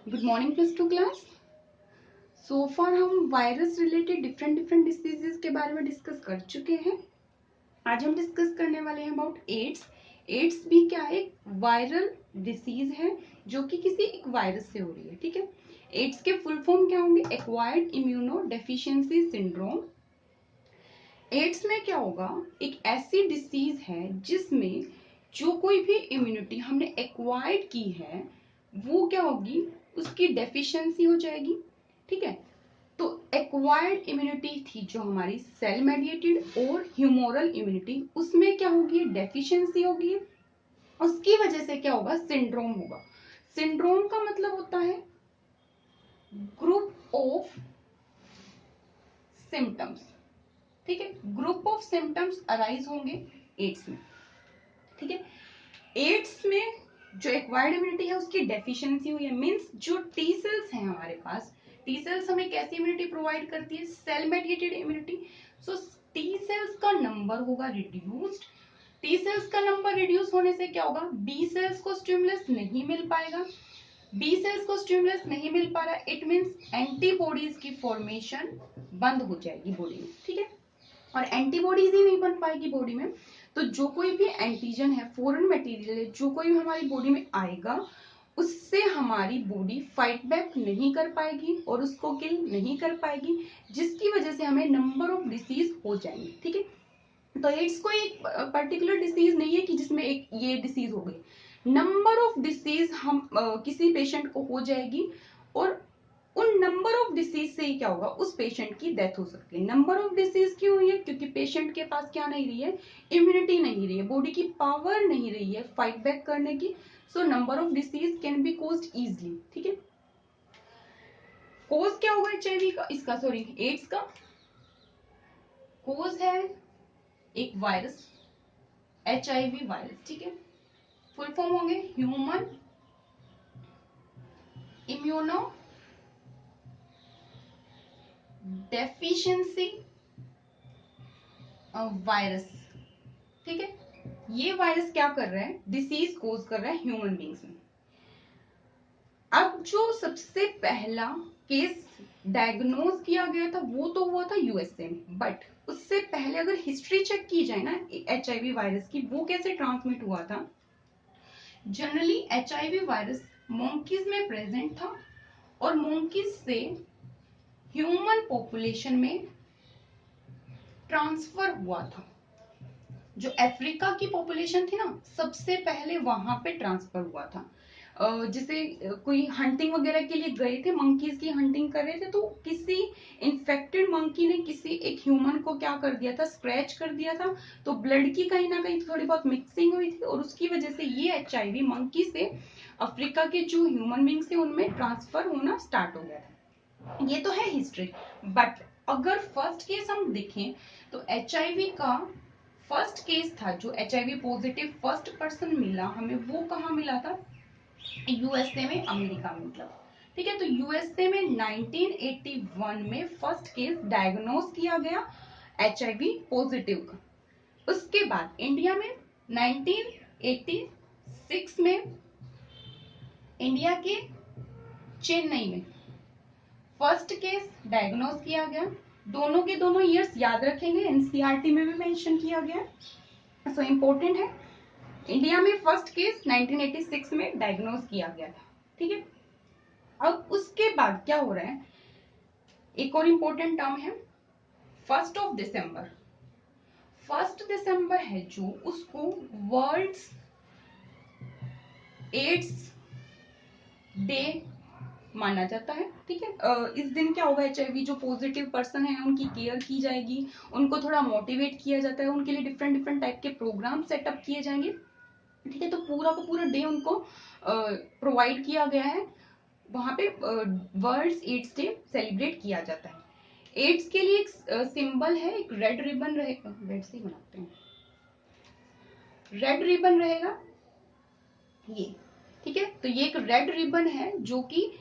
Good morning plus two class. So far हम virus related different different diseases के बारे में डिस्कस कर चुके हैं। आज हम डिस्कस करने वाले हैं अबाउट एड्स। एड्स भी क्या है, एक वायरल डिसीज है जो कि किसी एक वायरस से हो रही है। ठीक है, एड्स के फुल फॉर्म क्या होंगे? Acquired immuno deficiency syndrome. AIDS में क्या होगा, एक ऐसी डिसीज है जिसमें जो कोई भी इम्यूनिटी हमने एक्वायर्ड की है वो क्या होगी, उसकी डेफिशिएंसी हो जाएगी। ठीक है, तो एक्वायर्ड इम्यूनिटी थी जो हमारी सेल मेडिएटेड और ह्यूमोरल इम्यूनिटी, उसमें क्या होगी, डेफिशिएंसी होगी। उसकी वजह से क्या होगा, सिंड्रोम होगा। सिंड्रोम का मतलब होता है ग्रुप ऑफ सिम्टम्स। ठीक है, ग्रुप ऑफ सिम्टम्स अराइज होंगे एड्स में। ठीक है, एड्स में जो एक्वायर्ड इम्यूनिटी है उसकी डेफिशिएंसी हुई है, मींस जो टी सेल्स हैं हमारे पास, टी सेल्स हमें कैसी इम्यूनिटी प्रोवाइड करती है, cell mediated immunity. So T cells का नंबर होगा रिड्यूस्ड। टी सेल्स का नंबर रिड्यूस होने से क्या होगा, बी सेल्स को स्टिमुलस नहीं मिल पाएगा। बी सेल्स को स्टिमुलस नहीं मिल पा रहा, इट मींस एंटीबॉडीज की फॉर्मेशन बंद हो जाएगी बॉडी में। ठीक है, और एंटीबॉडीज ही नहीं बन पाएगी बॉडी में, तो जो कोई भी एंटीजन है, फॉरेन मटेरियल है, जो कोई भी हमारी बॉडी में आएगा उससे हमारी बॉडी फाइट बैक नहीं कर पाएगी और उसको किल नहीं कर पाएगी, जिसकी वजह से हमें नंबर ऑफ डिसीज हो जाएंगे। ठीक है, तो एड्स कोई एक पर्टिकुलर डिसीज नहीं है कि जिसमें एक ये डिसीज हो गई। नंबर ऑफ डिसीज हम किसी पेशेंट को हो जाएगी और उन नंबर ऑफ डिसीज से ही क्या होगा, उस पेशेंट की डेथ हो सकती है। नंबर ऑफ डिसीज क्यों हुई है, क्योंकि पेशेंट के पास क्या नहीं रही है, इम्यूनिटी नहीं रही है, बॉडी की पावर नहीं रही है फाइट बैक करने की। So number of disease can be caused easily. ठीक है, कोज क्या होगा एचआईवी का, इसका सॉरी एड्स का कोज है एक वायरस, एचआईवी वायरस। ठीक है, फुल फॉर्म होंगे ह्यूमन इम्यूनो डेफिशिएंसी वायरस। ठीक है, ये वायरस क्या कर रहा है, डिसीज कोज कर रहा है ह्यूमन बींग्स में। अब जो सबसे पहला केस डायग्नोज किया गया था वो तो हुआ था यूएसए में, बट उससे पहले अगर हिस्ट्री चेक की जाए ना एचआईवी वायरस की, वो कैसे ट्रांसमिट हुआ था। जनरली एचआईवी वायरस मोंकीज में प्रेजेंट था और मोंकीज से ह्यूमन पॉपुलेशन में ट्रांसफर हुआ था। जो अफ्रीका की पॉपुलेशन थी ना, सबसे पहले वहां पे ट्रांसफर हुआ था। जैसे कोई हंटिंग वगैरह के लिए गए थे, मंकीज की हंटिंग कर रहे थे, तो किसी इन्फेक्टेड मंकी ने किसी एक ह्यूमन को क्या कर दिया था, स्क्रैच कर दिया था। तो ब्लड की कहीं ना कहीं थोड़ी बहुत मिक्सिंग हुई थी और उसकी वजह से ये एचआईवी मंकी से अफ्रीका के जो ह्यूमन बींग्स थे उनमें ट्रांसफर होना स्टार्ट हो गया था। ये तो है हिस्ट्री, बट अगर फर्स्ट केस हम देखें तो एचआईवी का फर्स्ट केस था, जो एचआईवी पॉजिटिव फर्स्ट पर्सन मिला हमें, वो कहाँ मिला था, यूएसए में, अमेरिका में मतलब। ठीक है, तो यूएसए में 1981 में फर्स्ट केस डायग्नोज किया गया एचआईवी पॉजिटिव का। उसके बाद इंडिया में 1986 में इंडिया के चेन्नई में फर्स्ट केस डायग्नोज किया गया। दोनों के दोनों ईयर्स याद रखेंगे, एनसीईआरटी में भी मेंशन किया गया, सो इम्पोर्टेंट है। इंडिया में फर्स्ट केस 1986 में डायग्नोज किया गया था। ठीक है, अब उसके बाद क्या हो रहा है, एक और इम्पोर्टेंट टर्म है 1 दिसंबर। 1 दिसंबर है जो, उसको वर्ल्ड एड्स डे माना जाता है। ठीक है, इस दिन क्या होगा, एचआईवी जो पॉजिटिव पर्सन है उनकी केयर की जाएगी, उनको थोड़ा मोटिवेट किया जाता है, उनके लिए डिफरेंट डिफरेंट टाइप के प्रोग्राम सेटअप किए जाएंगे। ठीक है, तो पूरा का पूरा डे उनको प्रोवाइड किया गया है। वहां पे वर्ल्ड एड्स डे सेलिब्रेट किया जाता है। एड्स के लिए एक सिंबल है, एक रेड रिबन रहेगा, रेड से ही बनाते हैं, रेड रिबन रहेगा ये। ठीक है, तो ये एक रेड रिबन है जो कि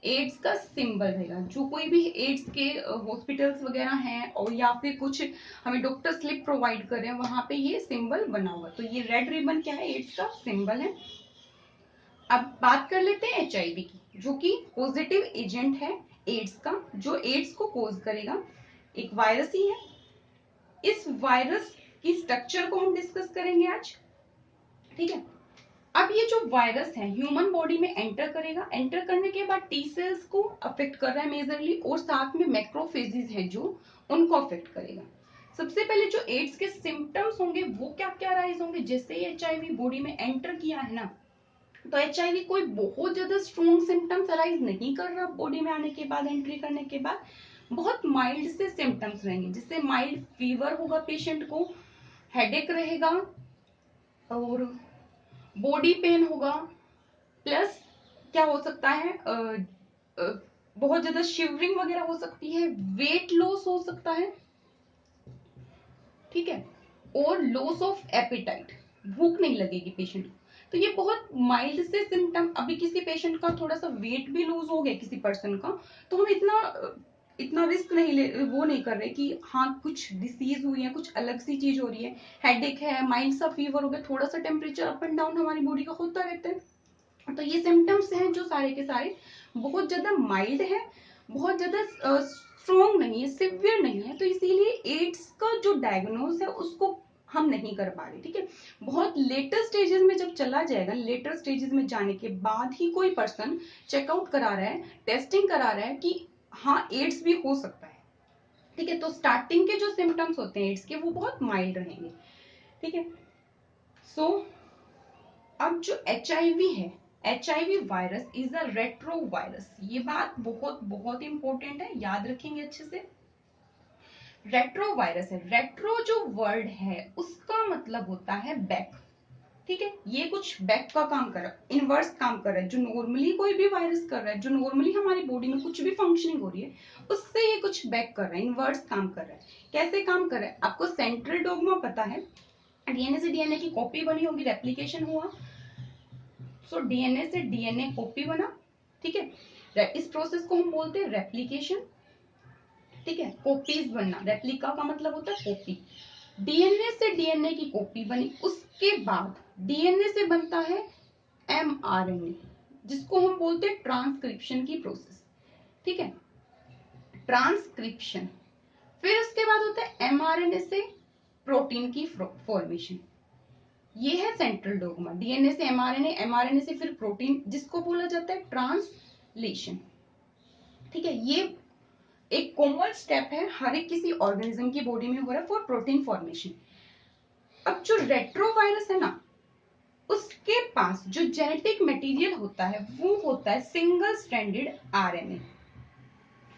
एड्स का सिंबल रहेगा। जो कोई भी एड्स के हॉस्पिटल्स वगैरह हैं और या फिर कुछ हमें डॉक्टर स्लिप प्रोवाइड कर रहे हैं, वहां पे ये सिंबल बना हुआ, तो ये रेड रिबन क्या है, एड्स का सिंबल है। अब बात कर लेते हैं एचआईवी की, जो कि पॉजिटिव एजेंट है एड्स का, जो एड्स को कोज करेगा। एक वायरस ही है। इस वायरस की स्ट्रक्चर को हम डिस्कस करेंगे आज, ठीक है। अब ये जो वायरस है ह्यूमन बॉडी में एंटर करेगा, एंटर करने के बाद टी सेल्स को अफेक्ट कर रहा है मेजरली, और साथ में मैक्रोफेजेस हैं जो उनको अफेक्ट करेगा। सबसे पहले जो एड्स के सिम्टम्स होंगे वो क्या क्या राइज होंगे। जैसे ही एचआईवी बॉडी में एंटर किया है ना, तो एचआईवी कोई बहुत ज्यादा स्ट्रॉन्ग सिम्टम्स अराइज नहीं कर रहा बॉडी में आने के बाद, एंट्री करने के बाद बहुत माइल्ड से सिम्टम्स रहेंगे। जिससे माइल्ड फीवर होगा पेशेंट को, हेडेक रहेगा और बॉडी पेन होगा, प्लस क्या हो सकता है बहुत ज्यादा शिवरिंग वगैरह हो सकती है, वेट लॉस हो सकता है, ठीक है, और लॉस ऑफ एपिटाइट, भूख नहीं लगेगी पेशेंट को। तो ये बहुत माइल्ड से सिम्टम। अभी किसी पेशेंट का थोड़ा सा वेट भी लूज हो गया किसी पर्सन का, तो हम इतना रिस्क नहीं ले, वो नहीं कर रहे कि हाँ कुछ डिसीज हुई है, कुछ अलग सी चीज हो रही है। हेडेक है, माइल्ड सा फीवर हो गया, थोड़ा सा टेम्परेचर अप एंड डाउन हमारी बॉडी का होता रहता है। तो ये सिम्टम्स हैं जो सारे के सारे बहुत ज्यादा माइल्ड है, बहुत ज्यादा स्ट्रॉन्ग नहीं है, सिवियर नहीं है। तो इसीलिए एड्स का जो डायग्नोज है उसको हम नहीं कर पा रहे, ठीक है। बहुत लेटर स्टेजेस में जब चला जाएगा, लेटर स्टेजेस में जाने के बाद ही कोई पर्सन चेकआउट करा रहा है, टेस्टिंग करा रहा है कि हाँ एड्स भी हो सकता है, ठीक है। तो स्टार्टिंग के जो सिम्टम्स होते हैं एड्स के वो बहुत माइल्ड रहेंगे, ठीक है। सो अब जो एचआईवी है, HIV virus is a retro virus. ये बात बहुत बहुत इंपॉर्टेंट है, याद रखेंगे अच्छे से। रेट्रो वायरस है। रेट्रो जो वर्ड है उसका मतलब होता है बैक, ठीक है। ये कुछ बैक का काम कर रहा है, इनवर्स काम कर रहा है। जो नॉर्मली कोई भी वायरस कर रहा है, जो नॉर्मली हमारी बॉडी में कुछ भी फंक्शनिंग हो रही है, उससे ये कुछ बैक कर रहा है, इनवर्स काम कर रहा है। कैसे काम कर रहा है? आपको सेंट्रल डोग्मा पता है, डीएनए से डीएनए की कॉपी बनी होगी, रेप्लिकेशन हुआ। सो डीएनए से डीएनए कॉपी बना, ठीक है। इस प्रोसेस को हम बोलते हैं रेप्लिकेशन, ठीक है। कॉपीज बनना, रेप्लिका का मतलब होता है कॉपी। डीएनए से डीएनए की कॉपी बनी, उसके बाद डीएनए से बनता है एमआरएनए, जिसको हम बोलते हैं ट्रांसक्रिप्शन की प्रोसेस, ठीक है। ट्रांसक्रिप्शन। फिर उसके बाद होता है एमआरएनए से प्रोटीन की फॉर्मेशन। ये है सेंट्रल डोग्मा। डीएनए से एमआरएनए, एमआरएनए से फिर प्रोटीन, जिसको बोला जाता है ट्रांसलेशन, ठीक है। ये एक कॉमन स्टेप है, हर एक किसी ऑर्गेनिज्म की बॉडी में हो रहा है फॉर प्रोटीन फॉर्मेशन। अब जो रेट्रोवायरस है ना, उसके पास जो जेनेटिक मटेरियल होता है वो होता है सिंगल स्ट्रैंडेड आरएनए,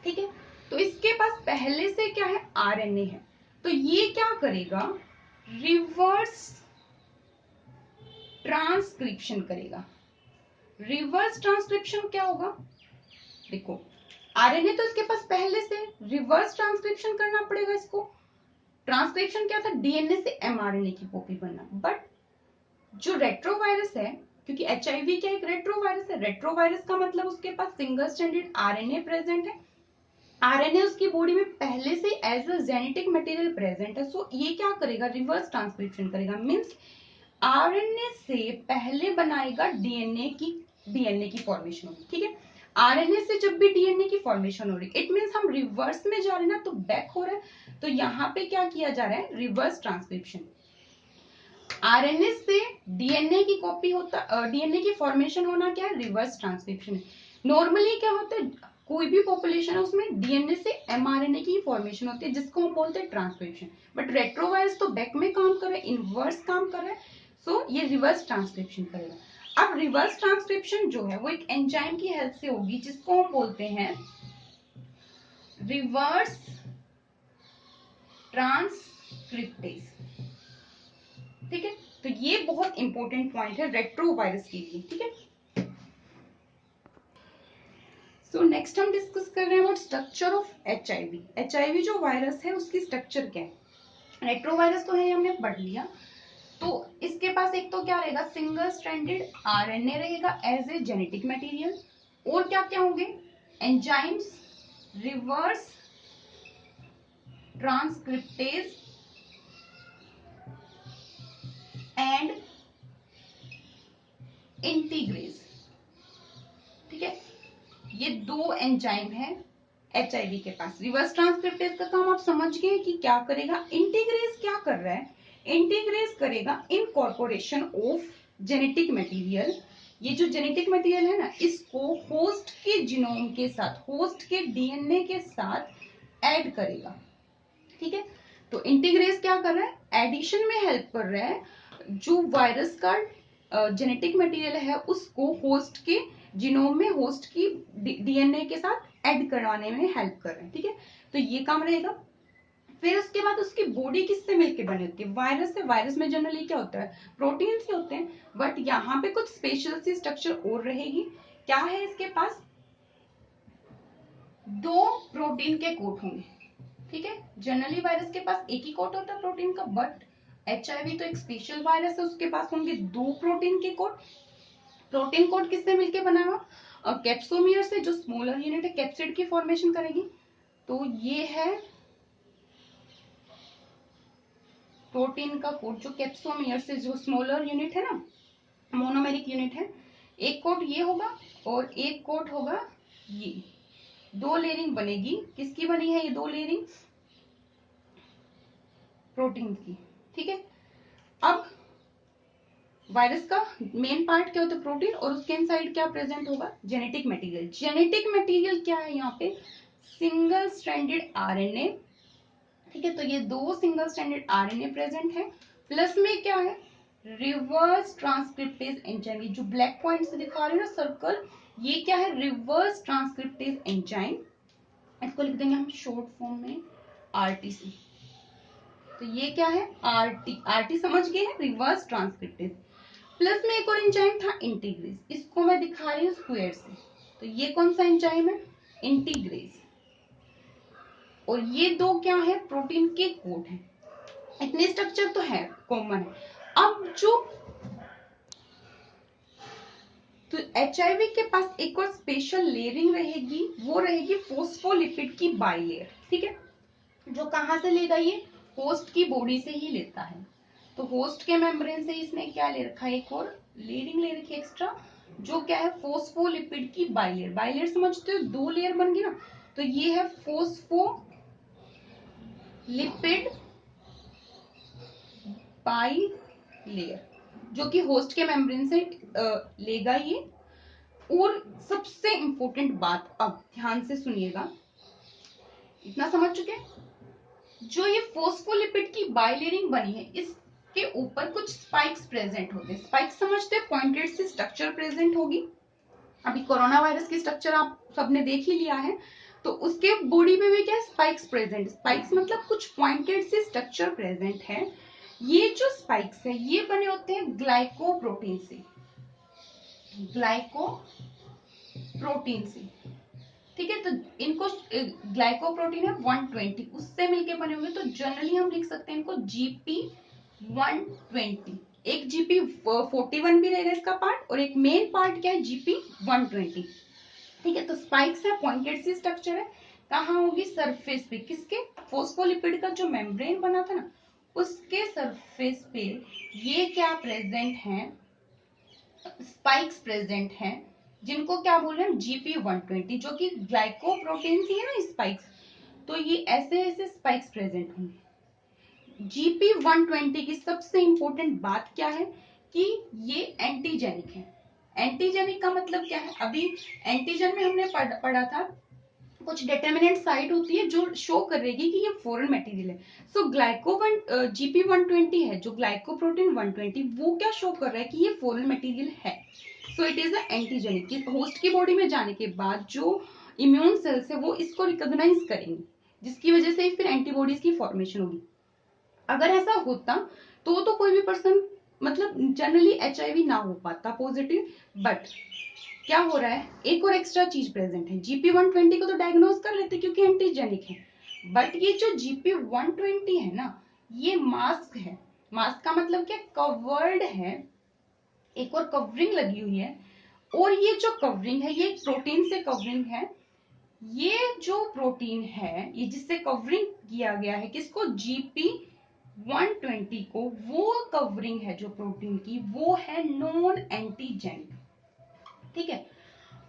ठीक है। तो इसके पास पहले से क्या है? आरएनए है। तो ये क्या करेगा? रिवर्स ट्रांसक्रिप्शन करेगा। रिवर्स ट्रांसक्रिप्शन क्या होगा? देखो, आरएनए तो इसके पास पहले से, रिवर्स ट्रांसक्रिप्शन करना पड़ेगा इसको। ट्रांसक्रिप्शन क्या था? डीएनए से एमआरएनए की कॉपी बनना। बट जो रेट्रोवायरस है, क्योंकि एचआईवी क्या एक रेट्रोवायरस है, रेट्रोवायरस का मतलब उसके पास सिंगल स्ट्रैंडेड आरएनए प्रेजेंट है। आरएनए उसकी बॉडी में पहले से as a genetic material present है। सो ये क्या करेगा? रिवर्स ट्रांसक्रिप्शन करेगा। मींस आरएनए से पहले बनाएगा डीएनए की फॉर्मेशन होगी, ठीक है। आरएनए से जब भी डीएनए की फॉर्मेशन हो रही, इट मींस हम रिवर्स में जा रहे हैं ना, तो बैक हो रहा है। तो यहाँ पे क्या किया जा रहा है? Reverse transcription. आरएनए से डीएनए की कॉपी होता, डीएनए की फॉर्मेशन होना क्या है? Reverse transcription. नॉर्मली क्या होता है, कोई भी पॉपुलेशन है उसमें डीएनए से एमआरएनए की फॉर्मेशन होती है, जिसको हम बोलते हैं ट्रांसक्रिप्शन। बट रेट्रोवायरस तो बैक में काम कर रहा है, इनवर्स काम कर रहा है। सो ये रिवर्स ट्रांसक्रिप्शन करेगा। अब रिवर्स ट्रांसक्रिप्शन जो है वो एक एंजाइम की हेल्प से होगी, जिसको हम बोलते हैं रिवर्स ट्रांसक्रिप्टेज, ठीक है। तो ये बहुत इंपॉर्टेंट पॉइंट है रेट्रोवायरस के लिए, ठीक है। सो नेक्स्ट हम डिस्कस कर रहे हैं about structure of HIV. HIV जो वायरस है उसकी स्ट्रक्चर क्या है? रेट्रोवायरस तो है, हमने पढ़ लिया। तो इसके पास एक तो क्या रहेगा? सिंगल स्ट्रैंडेड आरएनए रहेगा एज ए जेनेटिक मटेरियल। और क्या क्या होंगे? Enzymes, reverse transcriptase and integrase, ये 2 एंजाइम है HIV के पास। रिवर्स ट्रांसक्रिप्टेज का काम आप समझ गए कि क्या करेगा। इंटीग्रेज क्या कर रहा है, इंटीग्रेज करेगा इनकॉर्पोरेशन ऑफ जेनेटिक मटेरियल। ये जो जेनेटिक मटेरियल है ना, इसको होस्ट के जीनोम के साथ, होस्ट के DNA के साथ ऐड करेगा। ठीक है, तो इंटीग्रेज क्या कर रहा है, एडिशन में हेल्प कर रहा है। जो वायरस का जेनेटिक मटेरियल है उसको होस्ट के जीनोम में, होस्ट की DNA के साथ ऐड करवाने में हेल्प कर रहे हैं। ठीक है, तो ये काम रहेगा। फिर उसके बाद उसकी बॉडी किससे मिलके बनी होती है, वायरस से। वायरस में जनरली क्या होता है, प्रोटीन ही होते हैं, बट यहाँ पे कुछ स्पेशल सी स्ट्रक्चर और रहेगी। क्या है इसके पास, 2 प्रोटीन के कोट होंगे। ठीक है, जनरली वायरस के पास एक ही कोट होता है प्रोटीन का, बट HIV तो एक स्पेशल वायरस है, उसके पास होंगे 2 प्रोटीन के कोट। प्रोटीन कोट किससे मिलके बना हुआ, कैप्सोमियर से, जो स्मॉलर यूनिट है कैप्सिड की फॉर्मेशन करेगी। तो ये है प्रोटीन का कोट, जो कैप्सोमियर से, जो स्मॉलर यूनिट है ना, मोनोमेरिक यूनिट है। एक कोट ये होगा और एक कोट होगा ये। 2 लेयरिंग बनेगी। किसकी बनी है ये 2 लेयरिंग, प्रोटीन की। ठीक है, अब वायरस का मेन पार्ट क्या होता है, प्रोटीन, और उसके इनसाइड क्या प्रेजेंट होगा, जेनेटिक मटेरियल। जेनेटिक मटेरियल क्या है यहाँ पे, सिंगल स्ट्रैंडेड RNA। ठीक है, तो ये 2 सिंगल स्ट्रैंडेड RNA प्रेजेंट है। प्लस में क्या है, रिवर्स ट्रांसक्रिप्टेज एंजाइम। जो ब्लैक पॉइंट से दिखा रहे हो ना सर्कल, ये क्या है, रिवर्स ट्रांसक्रिप्टेज एंजाइम। इसको लिख देंगे हम शॉर्ट फॉर्म में RTC। तो ये क्या है, RT समझ गए हैं, रिवर्स ट्रांसक्रिप्टेज। प्लस में एक और एंजाइम था इंटीग्रेज, इसको मैं दिखा रही हूँ स्क्वायर से। तो ये कौन सा एंजाइम है, इंटीग्रेज। और ये 2 क्या है, प्रोटीन के कोट हैं। इतने स्ट्रक्चर तो है, कॉमन है। अब जो तो HIV के पास एक और स्पेशल लेयरिंग रहेगी, वो रहेगी फोस्फोलिपिड की बाइलेयर। ठीक है, जो कहां से लेगा, ये होस्ट की बॉडी से ही लेता है। तो होस्ट के मेम्ब्रेन से इसने क्या ले रखा है, एक और लेयरिंग ले रखी है एक्स्ट्रा, जो क्या है, फोस्फोलिपिड की बाइलेयर। बाइलेयर समझते हो, 2 लेयर बन गई ना, तो ये है फोस्फोलिपिड बाइलेयर, जो कि होस्ट के मेम्ब्रेन से लेगा ये। और सबसे इंपॉर्टेंट बात, अब ध्यान से सुनिएगा, इतना समझ चुके हैं, जो ये फोस्फोलिपिड की बाइलेयरिंग बनी है, इसके ऊपर कुछ स्पाइक्स प्रेजेंट होते हैं। स्पाइक्स समझते हैं, पॉइंटेड सी स्ट्रक्चर प्रेजेंट होगी। अभी कोरोना वायरस की स्ट्रक्चर आप सबने देख ही लिया है, तो उसके बॉडी पे भी क्या स्पाइक्स प्रेजेंट। स्पाइक्स मतलब कुछ पॉइंटेड सी स्ट्रक्चर प्रेजेंट है। ये जो स्पाइक्स है ये बने होते हैं ग्लाइकोप्रोटीन से, ग्लाइकोप्रोटीन से। ठीक है, तो इनको ग्लाइकोप्रोटीन है 120, उससे मिलके बने होंगे। तो जनरली हम लिख सकते हैं इनको GP120। एक GP41 भी रहेगा इसका पार्ट, और एक मेन पार्ट क्या है, GP120। ठीक है, तो स्पाइक्स है, पॉइंटेड सी स्ट्रक्चर है। कहाँ होगी, सरफेस पे। किसके, फोस्फोलिपिड का जो मेम्ब्रेन बना था ना, उसके सरफेस पे ये क्या प्रेजेंट है, स्पाइक्स प्रेजेंट हैं, जिनको क्या बोल रहे हैं, GP120, जो कि ग्लाइकोप्रोटीन ही है ना स्पाइक्स। तो ये ऐसे ऐसे स्पाइक्स प्रेजेंट होंगे। GP120 की सबसे इंपॉर्टेंट बात क्या है, कि ये एंटीजेनिक है। एंटीजेनिक का मतलब क्या है, अभी एंटीजन में हमने पढ़ा था, कुछ डिटर्मिनेंट साइट होती है जो शो करेगी कि ये फॉरेन मटेरियल है। सो GP120 है, जो ग्लाइकोप्रोटीन 120, वो क्या शो कर रहा है कि ये फॉरेन मटेरियल है। So it is a antigenic. Host की बॉडी में जाने के बाद जो इम्यून सेल्स है वो इसको रिकॉग्नाइज करेंगे, जिसकी वजह से फिर एंटीबॉडीज की फॉर्मेशन होगी। अगर ऐसा होता तो कोई भी पर्सन, मतलब जनरली HIV ना हो पाता पॉजिटिव, बट क्या हो रहा है, एक और एक्स्ट्रा चीज प्रेजेंट है। GP120 को तो डायग्नोज कर लेते क्योंकि एंटीजेनिक है, बट ये जो GP120 है ना, ये मास्क है। मास्क का मतलब क्या, कवर्ड है, एक और कवरिंग लगी हुई है। और ये जो कवरिंग है ये प्रोटीन से कवरिंग है। ये जो प्रोटीन है, ये जिससे कवरिंग किया गया है, किसको, GP120 को, वो कवरिंग है जो प्रोटीन की, वो है नॉन एंटीजेनिक। ठीक है,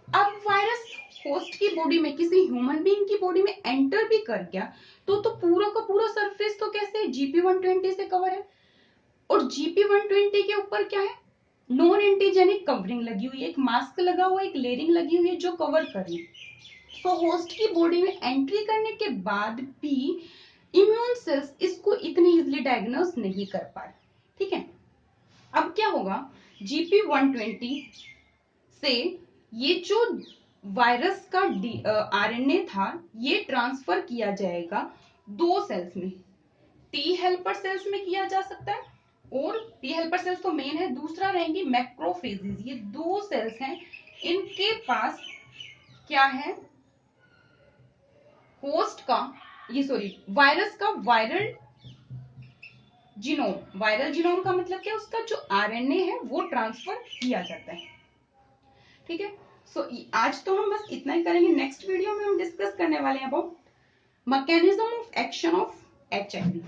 अब वायरस होस्ट की बॉडी में, किसी ह्यूमन बीइंग की बॉडी में एंटर भी कर गया तो पूरा का पूरा सरफेस तो कैसे GP120 से कवर है। और GP120 के ऊपर क्या है, नॉन एंटीजेनिक कवरिंग लगी हुई है, एक मास्क लगा हुआ है, एक लेयरिंग लगी हुई है जो कवर कर रही है। तो होस्ट की बॉडी में एंट्री करने के बाद भी इम्यून सेल्स इसको इतनी इजीली डायग्नोस नहीं कर पा रहे। ठीक है, अब क्या होगा, GP120 से ये जो वायरस का RNA था ये ट्रांसफर किया जाएगा दो सेल्स में, टी हेल्पर सेल्स में किया जा सकता है, और टी हेल्पर सेल्स तो मेन है, दूसरा रहेंगी मैक्रोफेजेस। ये दो सेल्स हैं, इनके पास क्या है, होस्ट का, ये सॉरी वायरस का वायरल जीनोम। वायरल जीनोम का मतलब क्या, उसका जो RNA है वो ट्रांसफर किया जाता है। ठीक है, सो आज तो हम बस इतना ही करेंगे। नेक्स्ट वीडियो में हम डिस्कस करने वाले हैं about mechanism of action of HIV।